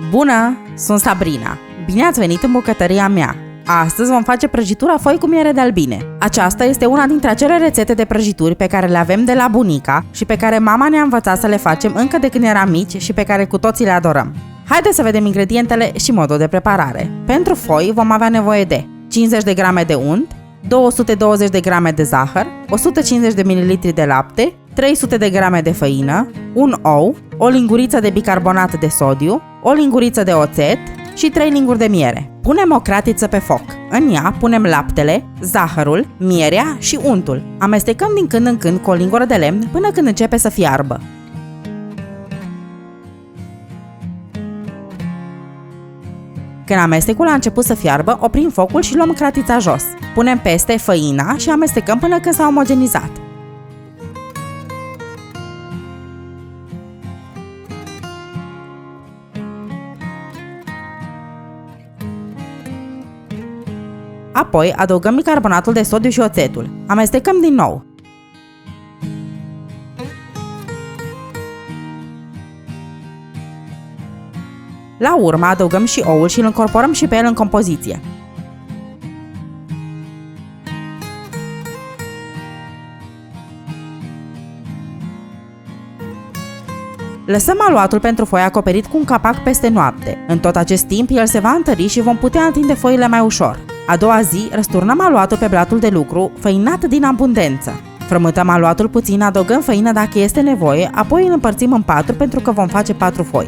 Bună! Sunt Sabrina. Bine ați venit în bucătăria mea! Astăzi vom face prăjitura foi cu miere de albine. Aceasta este una dintre acele rețete de prăjituri pe care le avem de la bunica și pe care mama ne-a învățat să le facem încă de când eram mici și pe care cu toții le adorăm. Haideți să vedem ingredientele și modul de preparare. Pentru foi vom avea nevoie de 50 de grame de unt, 220 de grame de zahăr, 150 de ml de lapte, 300 de grame de făină, un ou, o linguriță de bicarbonat de sodiu, o linguriță de oțet și 3 linguri de miere. Punem o cratiță pe foc. În ea punem laptele, zahărul, mierea și untul. Amestecăm din când în când cu o lingură de lemn până când începe să fiarbă. Când amestecul a început să fiarbă, oprim focul și luăm cratița jos. Punem peste făina și amestecăm până când s-a omogenizat. Apoi adăugăm bicarbonatul de sodiu și oțetul. Amestecăm din nou. La urmă adăugăm și oul și îl încorporăm și pe el în compoziție. Lăsăm aluatul pentru foi acoperit cu un capac peste noapte. În tot acest timp, el se va întări și vom putea întinde foile mai ușor. A doua zi, răsturnăm aluatul pe blatul de lucru, făinat din abundență. Frământăm aluatul puțin, adăugăm făină dacă este nevoie, apoi îl împărțim în 4 pentru că vom face 4 foi.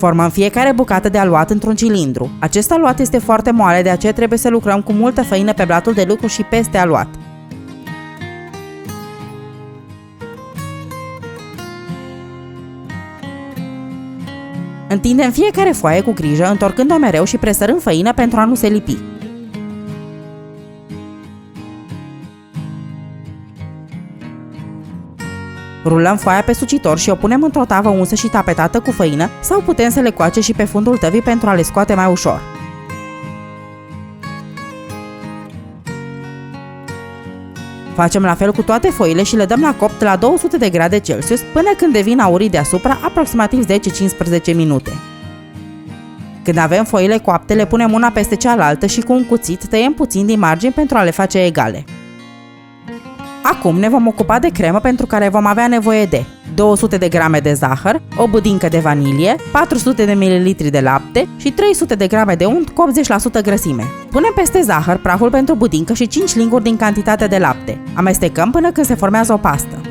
Formăm fiecare bucată de aluat într-un cilindru. Acest aluat este foarte moale, de aceea trebuie să lucrăm cu multă făină pe blatul de lucru și peste aluat. Întindem fiecare foaie cu grijă, întorcând-o mereu și presărând făină pentru a nu se lipi. Rulăm foaia pe sucitor și o punem într-o tavă unsă și tapetată cu făină sau putem să le coace și pe fundul tăvii pentru a le scoate mai ușor. Facem la fel cu toate foile și le dăm la copt la 200 de grade Celsius până când devin aurii deasupra, aproximativ 10-15 minute. Când avem foile coapte, le punem una peste cealaltă și cu un cuțit tăiem puțin din margini pentru a le face egale. Acum ne vom ocupa de cremă pentru care vom avea nevoie de 200 de grame de zahăr, o budincă de vanilie, 400 de ml de lapte și 300 de grame de unt cu 80% grăsime. Punem peste zahăr praful pentru budincă și 5 linguri din cantitatea de lapte. Amestecăm până când se formează o pastă.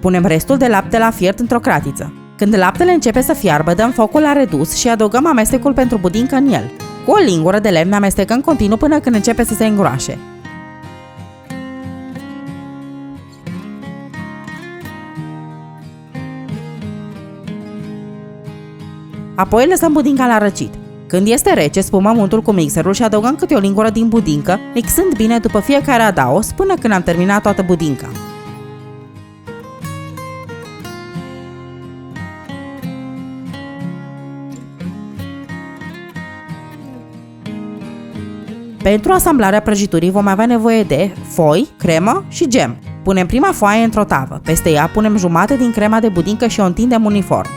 Punem restul de lapte la fiert într-o cratiță. Când laptele începe să fiarbă, dăm focul la redus și adăugăm amestecul pentru budincă în el. Cu o lingură de lemn amestecăm continuu până când începe să se îngroașe. Apoi lăsăm budinca la răcit. Când este rece, spumăm untul cu mixerul și adăugăm câte o lingură din budincă, mixând bine după fiecare adaos până când am terminat toată budinca. Pentru asamblarea prăjiturii vom avea nevoie de foi, cremă și gem. Punem prima foaie într-o tavă. Peste ea punem jumătate din crema de budincă și o întindem uniform.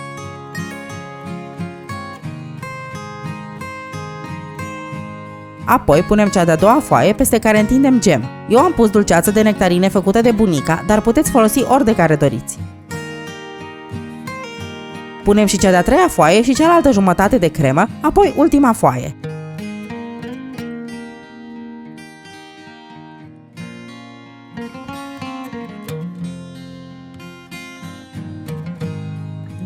Apoi punem cea de-a doua foaie peste care întindem gem. Eu am pus dulceață de nectarine făcută de bunica, dar puteți folosi ori de care doriți. Punem și cea de-a treia foaie și cealaltă jumătate de cremă, apoi ultima foaie.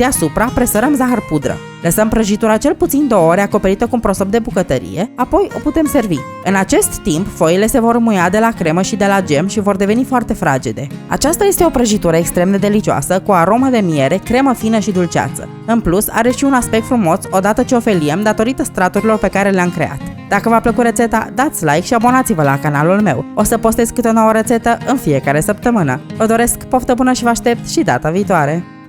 Deasupra presărăm zahăr pudră. Lăsăm prăjitura cel puțin 2 ore acoperită cu un prosop de bucătărie, apoi o putem servi. În acest timp, foile se vor muia de la cremă și de la gem și vor deveni foarte fragede. Aceasta este o prăjitură extrem de delicioasă, cu aromă de miere, cremă fină și dulceață. În plus, are și un aspect frumos odată ce o feliem datorită straturilor pe care le-am creat. Dacă v-a plăcut rețeta, dați like și abonați-vă la canalul meu. O să postez câte o nouă rețetă în fiecare săptămână. Vă doresc poftă bună și vă aștept și data viitoare!